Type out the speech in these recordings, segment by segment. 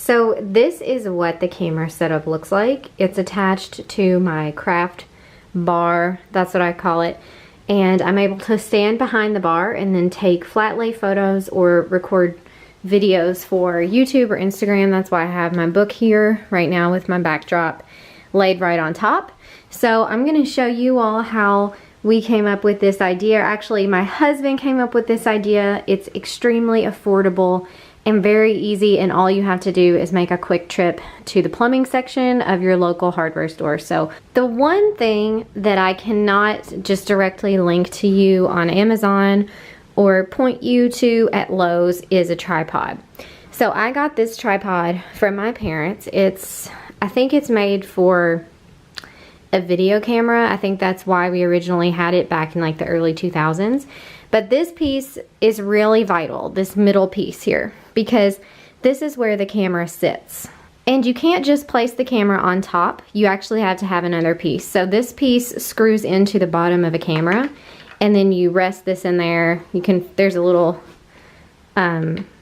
So this is what the camera setup looks like. It's attached to my craft bar, that's what I call it. And I'm able to stand behind the bar and then take flat lay photos or record videos for YouTube or Instagram. That's why I have my book here right now with my backdrop laid right on top. So I'm going to show you all how we came up with this idea. Actually, my husband came up with this idea. It's extremely affordable and very easy, and all you have to do is make a quick trip to the plumbing section of your local hardware store. So the one thing that I cannot just directly link to you on Amazon or point you to at Lowe's is a tripod. So I got this tripod from my parents. I think it's made for a video camera. I think that's why we originally had it back in like the early 2000s. But this piece is really vital, this middle piece here, because this is where the camera sits. And you can't just place the camera on top. You actually have to have another piece. So this piece screws into the bottom of a camera, and then you rest this in there. There's a little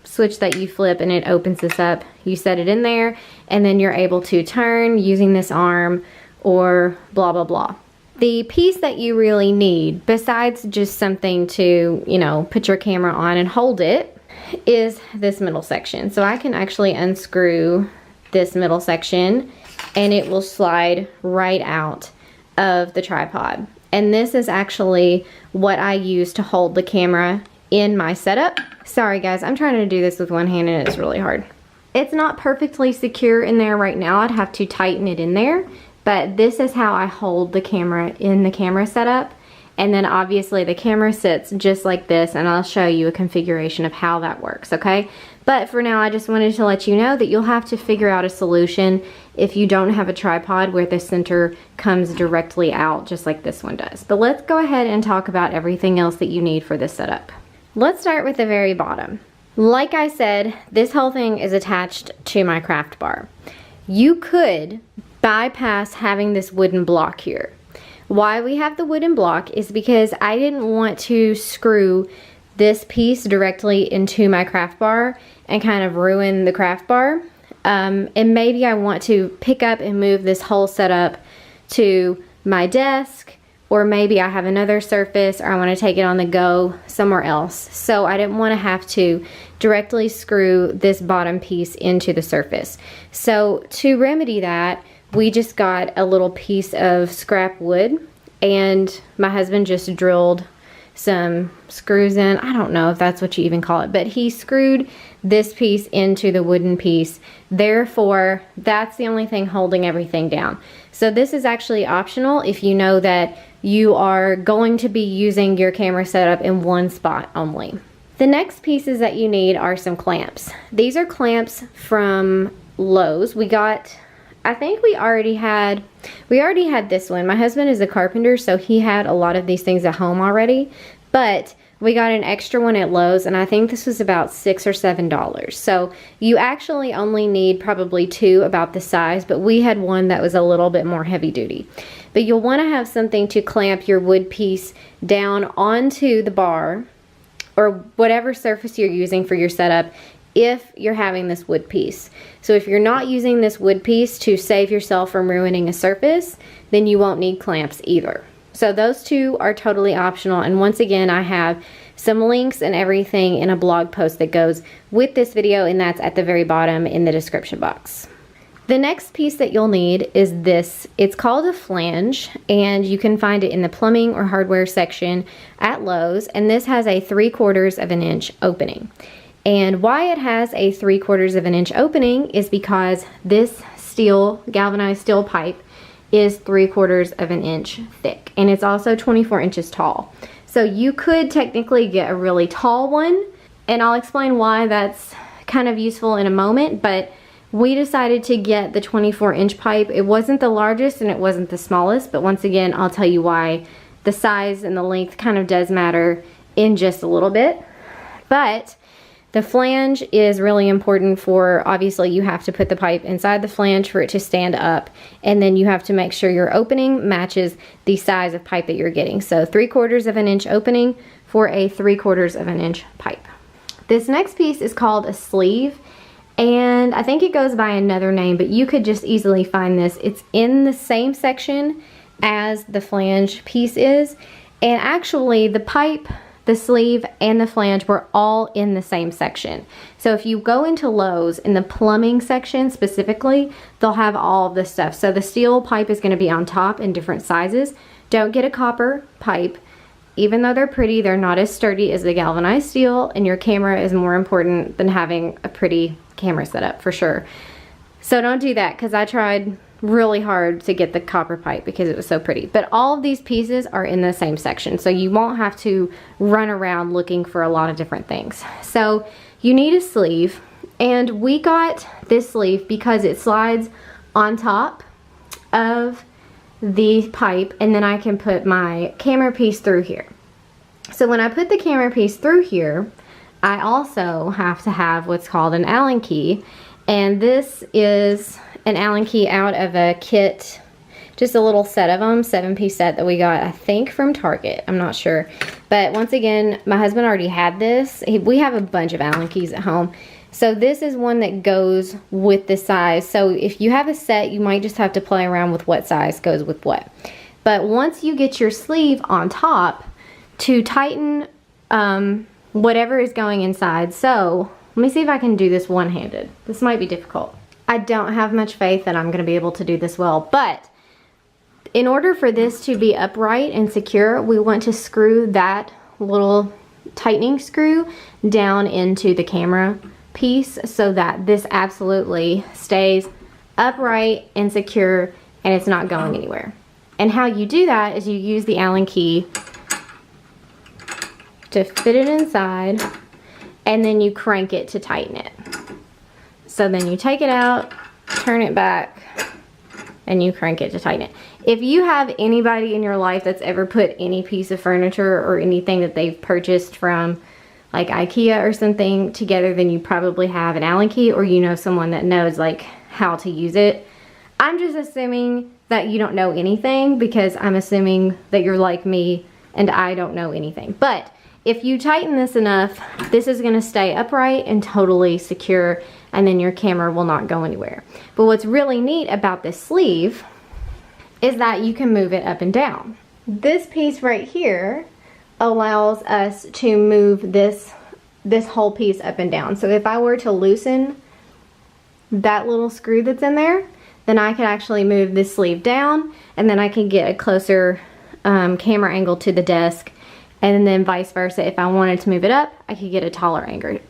switch that you flip and it opens this up. You set it in there, and then you're able to turn using this arm or blah, blah, blah. The piece that you really need, besides just something to, you know, put your camera on and hold it, is this middle section. So I can actually unscrew this middle section and it will slide right out of the tripod. And this is actually what I use to hold the camera in my setup. Sorry guys, I'm trying to do this with one hand and it's really hard. It's not perfectly secure in there right now. I'd have to tighten it in there. But this is how I hold the camera in the camera setup. And then obviously the camera sits just like this, and I'll show you a configuration of how that works, okay? But for now, I just wanted to let you know that you'll have to figure out a solution if you don't have a tripod where the center comes directly out just like this one does. But let's go ahead and talk about everything else that you need for this setup. Let's start with the very bottom. Like I said, this whole thing is attached to my craft bar. You could bypass having this wooden block here. Why we have the wooden block is because I didn't want to screw this piece directly into my craft bar and kind of ruin the craft bar. And maybe I want to pick up and move this whole setup to my desk, or maybe I have another surface, or I want to take it on the go somewhere else. So I didn't want to have to directly screw this bottom piece into the surface. So to remedy that, we just got a little piece of scrap wood, and my husband just drilled some screws in. I don't know if that's what you even call it, but he screwed this piece into the wooden piece. Therefore, that's the only thing holding everything down. So this is actually optional if you know that you are going to be using your camera setup in one spot only. The next pieces that you need are some clamps. These are clamps from Lowe's. I think we already had this one. My husband is a carpenter, so he had a lot of these things at home already, but we got an extra one at Lowe's, and I think this was about $6 or $7. So you actually only need probably two about the size, but we had one that was a little bit more heavy duty. But you'll want to have something to clamp your wood piece down onto the bar or whatever surface you're using for your setup if you're having this wood piece. So if you're not using this wood piece to save yourself from ruining a surface, then you won't need clamps either. So those two are totally optional, and once again I have some links and everything in a blog post that goes with this video, and that's at the very bottom in the description box. The next piece that you'll need is this. It's called a flange, and you can find it in the plumbing or hardware section at Lowe's, and this has a 3/4 of an inch opening. And why it has a 3/4 of an inch opening is because this steel, galvanized steel pipe is 3/4 of an inch thick, and it's also 24 inches tall. So you could technically get a really tall one, and I'll explain why that's kind of useful in a moment, but we decided to get the 24-inch pipe. It wasn't the largest and it wasn't the smallest, but once again, I'll tell you why the size and the length kind of does matter in just a little bit. But the flange is really important for, obviously you have to put the pipe inside the flange for it to stand up, and then you have to make sure your opening matches the size of pipe that you're getting. So 3/4 of an inch opening for a 3/4 of an inch pipe. This next piece is called a sleeve, And I think it goes by another name, but you could just easily find this. It's in the same section as the flange piece is. And actually the pipe, the sleeve, and the flange were all in the same section. So if you go into Lowe's, in the plumbing section specifically, they'll have all of this stuff. So the steel pipe is gonna be on top in different sizes. Don't get a copper pipe. Even though they're pretty, they're not as sturdy as the galvanized steel, and your camera is more important than having a pretty camera setup for sure. So don't do that, because I tried really hard to get the copper pipe because it was so pretty. But all of these pieces are in the same section, so you won't have to run around looking for a lot of different things. So you need a sleeve, and we got this sleeve because it slides on top of the pipe, and then I can put my camera piece through here. So when I put the camera piece through here, I also have to have what's called an Allen key, and this is an Allen key out of a kit, just a little set of them, 7-piece set that we got, I think, from Target. I'm not sure, but once again, my husband already had this. We have a bunch of Allen keys at home. So this is one that goes with the size. So if you have a set, you might just have to play around with what size goes with what. But once you get your sleeve on top, to tighten whatever is going inside. So let me see if I can do this one-handed. This might be difficult. I don't have much faith that I'm gonna be able to do this well, but in order for this to be upright and secure, we want to screw that little tightening screw down into the camera piece so that this absolutely stays upright and secure and it's not going anywhere. And how you do that is you use the Allen key to fit it inside, and then you crank it to tighten it. So then you take it out, turn it back, and you crank it to tighten it. If you have anybody in your life that's ever put any piece of furniture or anything that they've purchased from like IKEA or something together, then you probably have an Allen key, or you know someone that knows like how to use it. I'm just assuming that you don't know anything, because I'm assuming that you're like me and I don't know anything. But if you tighten this enough, this is gonna stay upright and totally secure, and then your camera will not go anywhere. But what's really neat about this sleeve is that you can move it up and down. This piece right here allows us to move this whole piece up and down. So if I were to loosen that little screw that's in there, then I could actually move this sleeve down, and then I can get a closer camera angle to the desk, and then vice versa. If I wanted to move it up, I could get a taller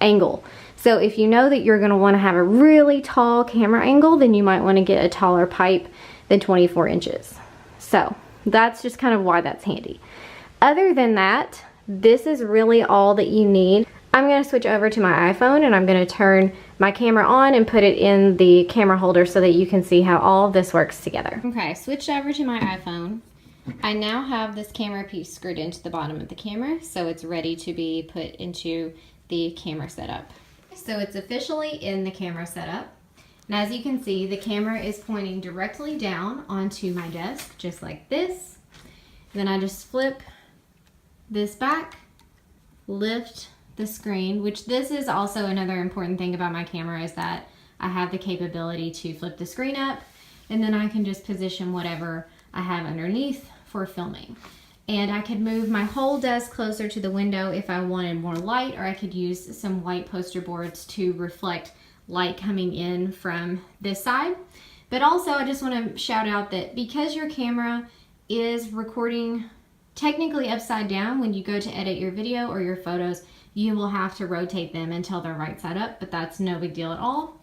angle. So if you know that you're gonna wanna have a really tall camera angle, then you might wanna get a taller pipe than 24 inches. So that's just kind of why that's handy. Other than that, this is really all that you need. I'm gonna switch over to my iPhone, and I'm gonna turn my camera on and put it in the camera holder so that you can see how all of this works together. Okay, switched over to my iPhone. I now have this camera piece screwed into the bottom of the camera, so it's ready to be put into the camera setup. So it's officially in the camera setup. And as you can see, the camera is pointing directly down onto my desk, just like this. Then I just flip this back, lift the screen, which this is also another important thing about my camera, is that I have the capability to flip the screen up, and then I can just position whatever I have underneath for filming. And I could move my whole desk closer to the window if I wanted more light, or I could use some white poster boards to reflect light coming in from this side. But also I just want to shout out that because your camera is recording technically upside down, when you go to edit your video or your photos, you will have to rotate them until they're right side up, but that's no big deal at all.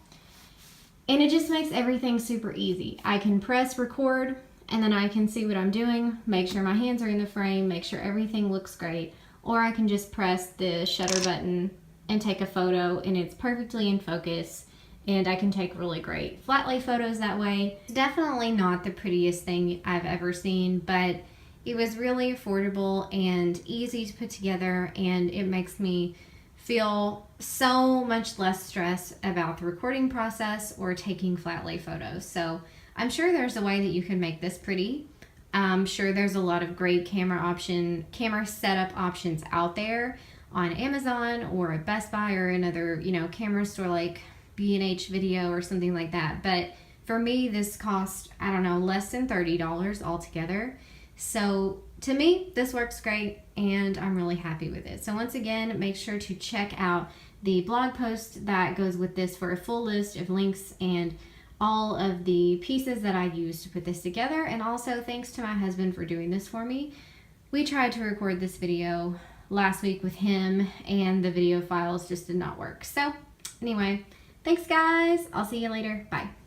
And it just makes everything super easy. I can press record, and then I can see what I'm doing, make sure my hands are in the frame, make sure everything looks great, or I can just press the shutter button and take a photo, and it's perfectly in focus, and I can take really great flat lay photos that way. It's definitely not the prettiest thing I've ever seen, but it was really affordable and easy to put together, and it makes me feel so much less stress about the recording process or taking flat lay photos. So I'm sure there's a way that you can make this pretty. I'm sure there's a lot of great camera setup options out there on Amazon or at Best Buy or another, camera store like B&H video or something like that. But for me, this cost, I don't know, less than $30 altogether. So to me, this works great and I'm really happy with it. So once again, make sure to check out the blog post that goes with this for a full list of links and all of the pieces that I used to put this together. And also thanks to my husband for doing this for me. We tried to record this video last week with him and the video files just did not work. So anyway, thanks guys. I'll see you later. Bye.